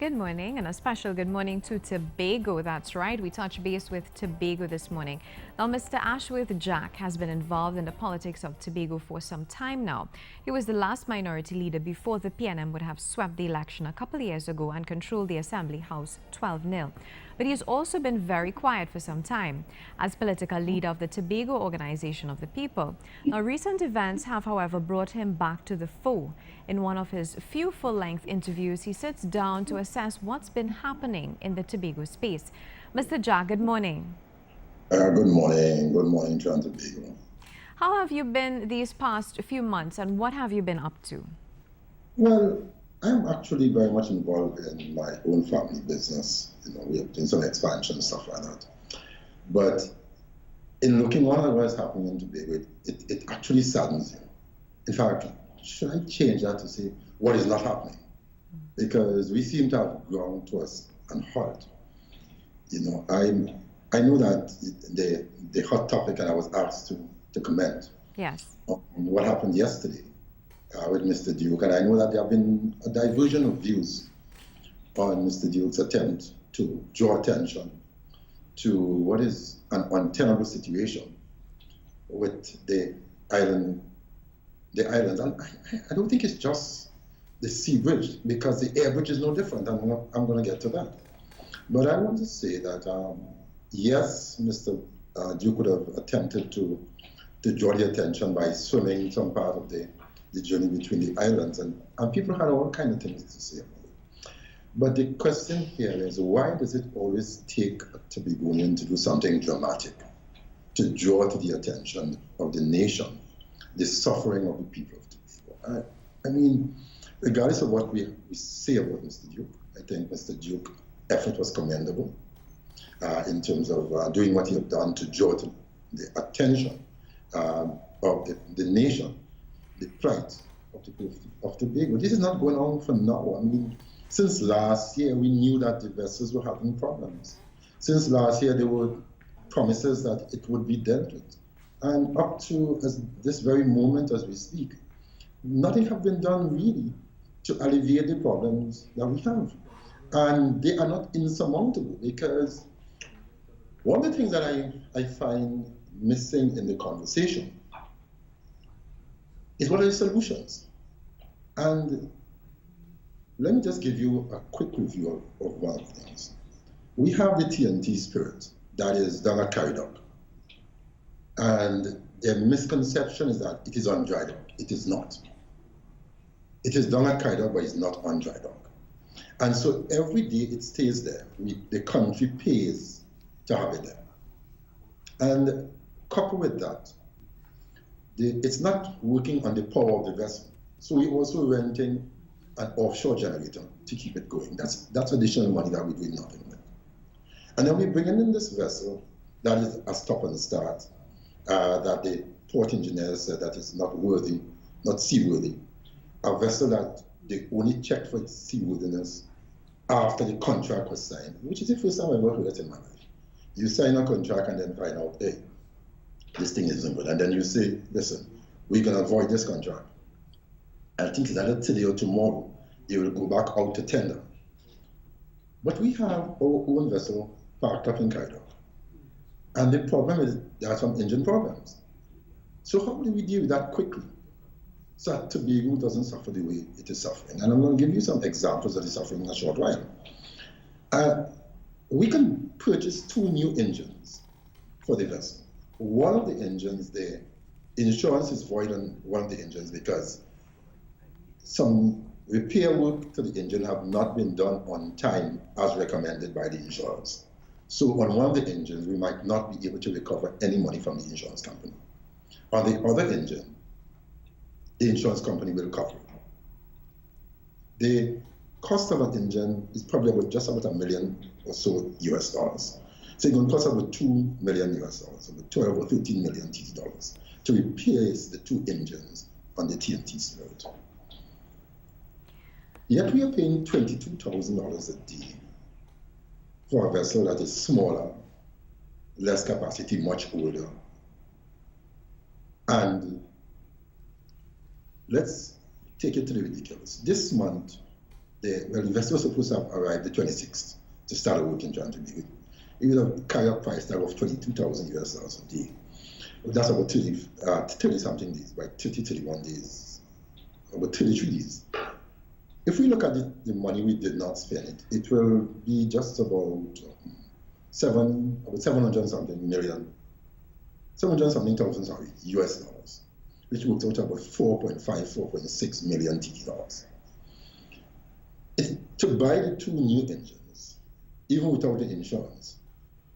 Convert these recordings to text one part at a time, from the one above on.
Good morning, and a special good morning to Tobago. That's right, we touch base with Tobago this morning. Now, Mr. Ashworth Jack has been involved in the politics of Tobago for some time now. He was the last minority leader before the PNM would have swept the election a couple of years ago and controlled the Assembly House 12-0. But he has also been very quiet for some time as political leader of the Tobago Organization of the People. Now, recent events have, however, brought him back to the fore. In one of his few full-length interviews, he sits down to assess what's been happening in the Tobago space. Mr. Jack, good morning. Good morning. Good morning, Tobago. How have you been these past few months, and what have you been up to? Well, I'm actually very much involved in my own family business. We have done some expansion, stuff like that. But in looking at what's happening in Tobago, it actually saddens you. In fact, should I change that to say what is not happening? Because we seem to have ground to us and halt. I know that the hot topic, and I was asked to comment on what happened yesterday with Mr. Duke, and I know that there have been a diversion of views on Mr. Duke's attempt to draw attention to what is an untenable situation with the islands. And I don't think it's just the sea bridge, because the air bridge is no different. I'm going to get to that. But I want to say that, yes, Mr. Duke could have attempted to draw the attention by swimming some part of the journey between the islands, and people had all kinds of things to say about it. But the question here is, why does it always take a Tobagonian to do something dramatic, to draw to the attention of the nation the suffering of the people of Tobago? I mean, regardless of what we say about Mr. Duke, I think Mr. Duke's effort was commendable in terms of doing what he had done to draw to the attention of the nation, the plight of the people of Tobago. This is not going on for now. I mean, since last year, we knew that the vessels were having problems. Since last year, there were promises that it would be dealt with. And up to this very moment as we speak, nothing has been done really to alleviate the problems that we have. And they are not insurmountable, because one of the things that I find missing in the conversation is what are the solutions. And let me just give you a quick review of one of the things. We have the TNT Spirit that is done at Caridoc. And the misconception is that it is on dry dock. It is not. It is done at Caridoc, but it's not on dry dock. And so every day it stays there. The country pays to have it there. And coupled with that, it's not working on the power of the vessel. So we're also renting an offshore generator to keep it going. That's additional money that we're doing nothing with. And then we're bringing in this vessel that is a stop and start, that the port engineers said that is not worthy, not seaworthy. A vessel that they only checked for its seaworthiness after the contract was signed, which is the first time I ever heard it in my life. You sign a contract and then find out, hey, this thing isn't good. And then you say, listen, we're going to avoid this contract. I think it's either today or tomorrow, they will go back out to tender. But we have our own vessel parked up in Caridoc. And the problem is there are some engine problems. So how do we deal with that quickly so that Tobago doesn't suffer the way it is suffering? And I'm going to give you some examples of the suffering in a short while. We can purchase 2 new engines for the vessel. One of the engines, the insurance is void on one of the engines because some repair work to the engine have not been done on time as recommended by the insurance. So on one of the engines, we might not be able to recover any money from the insurance company. On the other engine, the insurance company will cover it. The cost of an engine is probably just about $1 million or so US dollars. So it's going to cost about $2 million US dollars, about 12 or 13 million TT dollars to replace the 2 engines on the TNT Spirit. Yet we are paying $22,000 a day for a vessel that is smaller, less capacity, much older. And let's take it to the ridiculous. This month, the investor was supposed to have arrived the 26th to start work in Trinidad. He would have carried a price tag of 22,000 US dollars a day. That's about 30 something days, right? 30, 31 days, about 33 days. If we look at the money we did not spend, it will be just about 700 something million, 700 something thousand, sorry, US dollars, which works out about 4.6 million TD dollars. To buy the 2 new engines, even without the insurance,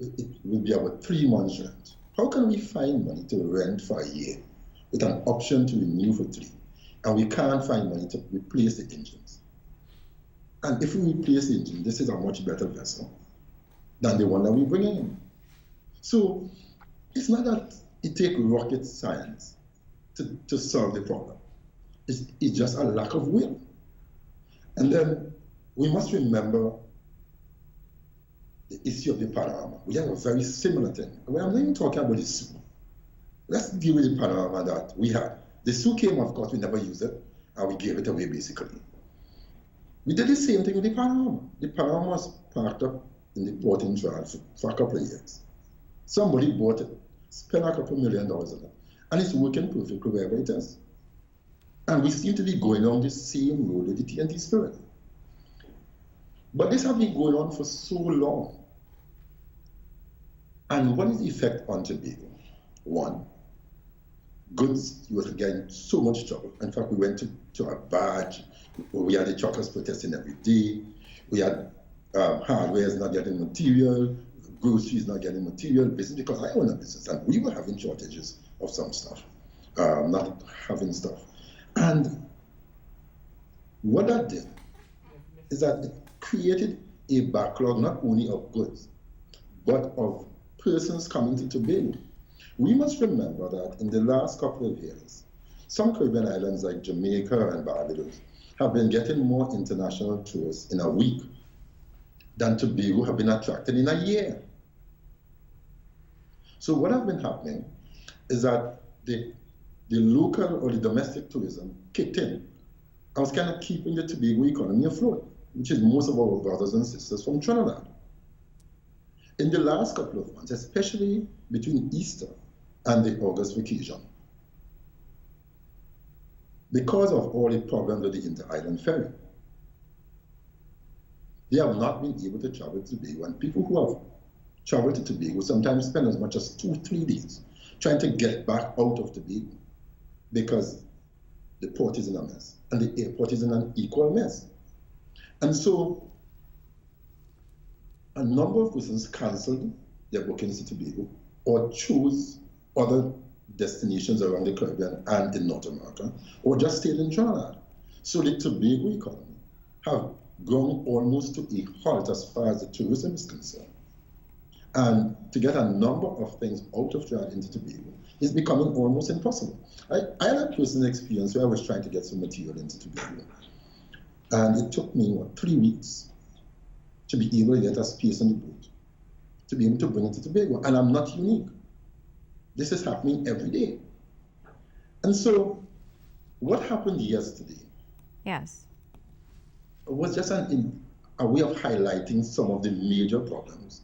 it will be about 3 months rent. How can we find money to rent for a year with an option to renew for 3, and we can't find money to replace the engines? And if we replace the engine, this is a much better vessel than the one that we bring in. So it's not that it takes rocket science to solve the problem. It's just a lack of will. And then we must remember the issue of the panorama. We have a very similar thing. When I'm not even talking about the Sue. Let's deal with the panorama that we had. The Sue came, of course, we never used it, and we gave it away basically. We did the same thing with the panorama. The panorama was parked up in the port in Trinidad for a couple of years. Somebody bought it, spent a couple $1 million on it, and it's working perfectly wherever it is. And we seem to be going on the same road with the TNT Spirit. But this has been going on for so long. And what is the effect on Tobago? One, goods, you were getting so much trouble. In fact, we went to a barge, we had the truckers protesting every day. We had hardware is not getting material, groceries not getting material, business, because I own a business and we were having shortages of some stuff, not having stuff. And what that did is that it created a backlog not only of goods, but of persons coming to Tobago. We must remember that in the last couple of years, some Caribbean islands like Jamaica and Barbados have been getting more international tourists in a week than Tobago have been attracted in a year. So what has been happening is that the local or the domestic tourism kicked in and was kind of keeping the Tobago economy afloat, which is most of our brothers and sisters from Trinidad. In the last couple of months, especially between Easter and the August vacation, because of all the problems with the inter-island ferry, they have not been able to travel to Tobago, and people who have traveled to Tobago sometimes spend as much as 2-3 days trying to get back out of Tobago because the port is in a mess and the airport is in an equal mess. And so a number of persons canceled their bookings to Tobago or chose other destinations around the Caribbean and in North America, or just stayed in Trinidad. So the Tobago economy have grown almost to a halt as far as the tourism is concerned. And to get a number of things out of Trinidad into Tobago is becoming almost impossible. I had a personal experience where I was trying to get some material into Tobago. And it took me, 3 weeks to be able to get a space on the boat, to be able to bring it to Tobago. And I'm not unique. This is happening every day. And so what happened yesterday was just a way of highlighting some of the major problems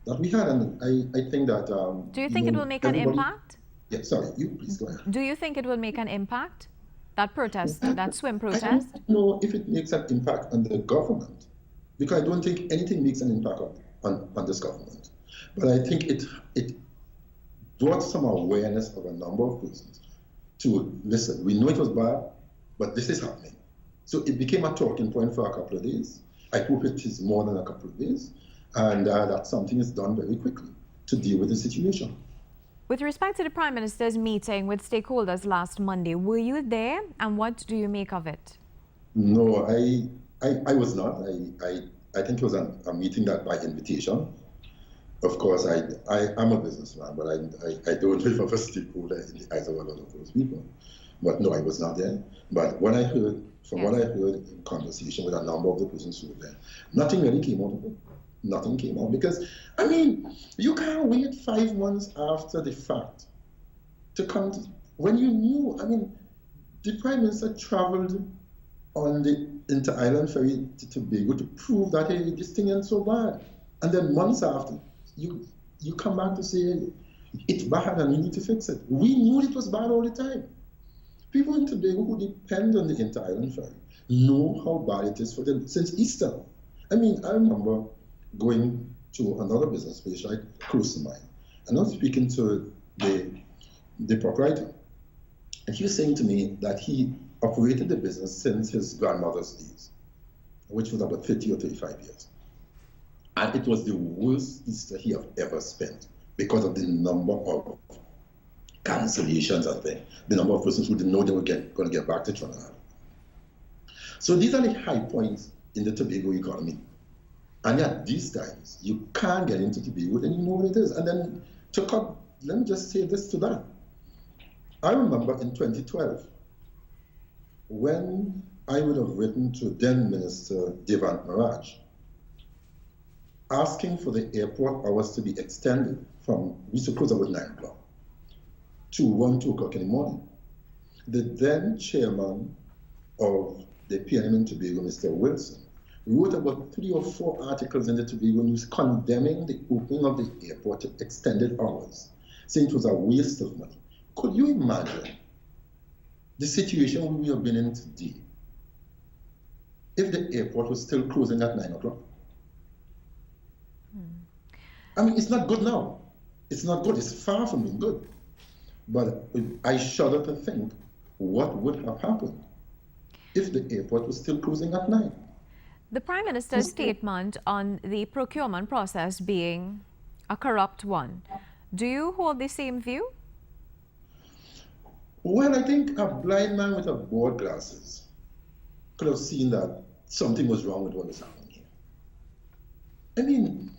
that we had. And I think that... Do you think it will make an impact? Yeah, sorry, you please go ahead. Do you think it will make an impact? That protest, that swim protest? I don't know if it makes an impact on the government, because I don't think anything makes an impact on this government. But I think it brought some awareness of a number of persons to listen. We know it was bad, but this is happening. So it became a talking point for a couple of days. I hope it is more than a couple of days, and that something is done very quickly to deal with the situation. With respect to the Prime Minister's meeting with stakeholders last Monday, were you there, and what do you make of it? No, I was not. I think it was a meeting that by invitation. Of course, I'm a businessman, but I don't live as a stakeholder in the eyes of a lot of those people. But no, I was not there. But what I heard, what I heard in conversation with a number of the persons who were there, nothing really came out of it. Nothing came out. Because, I mean, you can't wait 5 months after the fact to come to, when you knew, I mean, the Prime Minister traveled on the inter-island ferry to Tobago to prove that, hey, this thing ain't so bad. And then months after, you come back to say it's bad and we need to fix it. We knew it was bad all the time. People in Tobago who depend on the inter-island ferry know how bad it is for them since Easter. I mean, I remember going to another business place right close to mine, and I was speaking to the proprietor, and he was saying to me that he operated the business since his grandmother's days, which was about 30 or 35 years. And it was the worst Easter he have ever spent because of the number of cancellations and things, the number of persons who didn't know they were going to get back to Trinidad. So these are the high points in the Tobago economy. And at these times, you can't get into Tobago and you know what it is. And then to cut, let me just say this to that. I remember in 2012, when I would have written to then Minister Devant Maraj, asking for the airport hours to be extended from, we used to close about 9 o'clock, to 1, 2 o'clock in the morning. The then chairman of the PNM in Tobago, Mr. Wilson, wrote about 3 or 4 articles in the Tobago News condemning the opening of the airport to extended hours, saying it was a waste of money. Could you imagine the situation we have been in today if the airport was still closing at 9 o'clock? I mean, it's not good now. It's not good. It's far from being good. But I shudder to think what would have happened if the airport was still closing at 9. The Prime Minister's statement on the procurement process being a corrupt one. Do you hold the same view? Well, I think a blind man with a board glasses could have seen that something was wrong with what was happening here. I mean,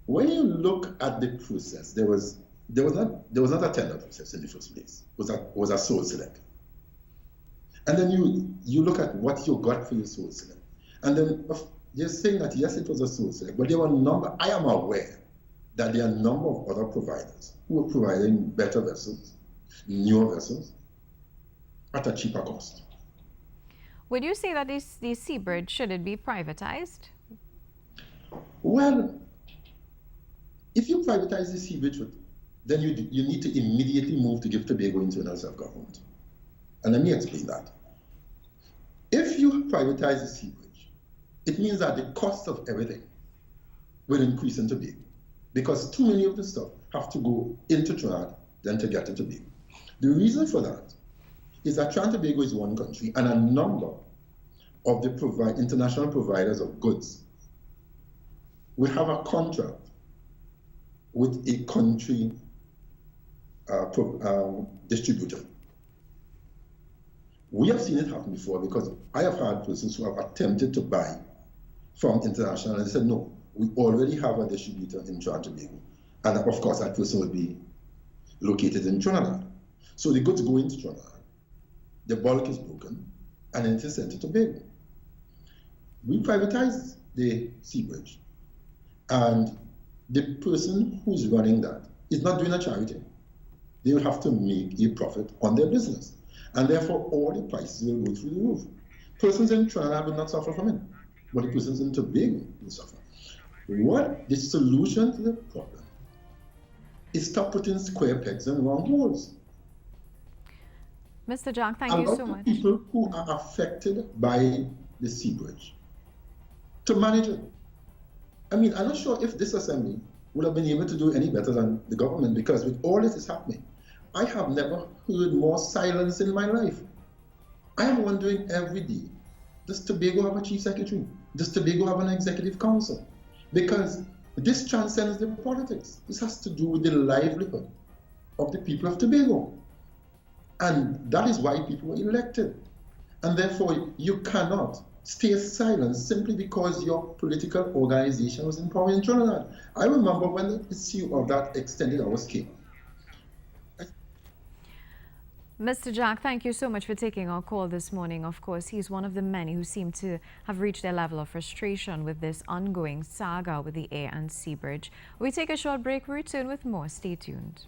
when you look at the process, there was not a tender process in the first place. It was a sole select. And then you look at what you got for your sole select. And then you're saying that yes, it was a sole select, but there were a number, I am aware that there are a number of other providers who are providing better vessels, newer vessels, at a cheaper cost. Would you say that the sea bridge, should it be privatized? Well, if you privatize the sea bridge, then you need to immediately move to give Tobago internal self-government. And let me explain that. If you privatize the sea bridge, it means that the cost of everything will increase in Tobago, because too many of the stuff have to go into Trinidad than to get to Tobago. The reason for that is that Trinidad and Tobago is one country, and a number of the international providers of goods will have a contract with a country distributor. We have seen it happen before, because I have had persons who have attempted to buy from international, and they said, no, we already have a distributor in Trinidad and Tobago. And of course, that person will be located in Trinidad. So the goods go into Trinidad, the bulk is broken, and then it is sent to Tobago. We privatize the sea bridge, and the person who's running that is not doing a charity. They will have to make a profit on their business, and therefore all the prices will go through the roof. Persons in Trinidad will not suffer from it, but the persons in Tobago will suffer. What the solution to the problem is stop putting square pegs in round holes. Mr. Jack, thank you so much. People who are affected by the sea bridge to manage it. I mean, I'm not sure if this assembly would have been able to do any better than the government, because with all this is happening, I have never heard more silence in my life. I am wondering every day, does Tobago have a chief secretary? Does Tobago have an executive council? Because this transcends the politics. This has to do with the livelihood of the people of Tobago. And that is why people were elected. And therefore, you cannot stay silent simply because your political organization was in power in Trinidad. I remember when the issue of that extended hours came. Mr. Jack, thank you so much for taking our call this morning. Of course, he's one of the many who seem to have reached their level of frustration with this ongoing saga with the air and sea bridge. We take a short break. We return with more. Stay tuned.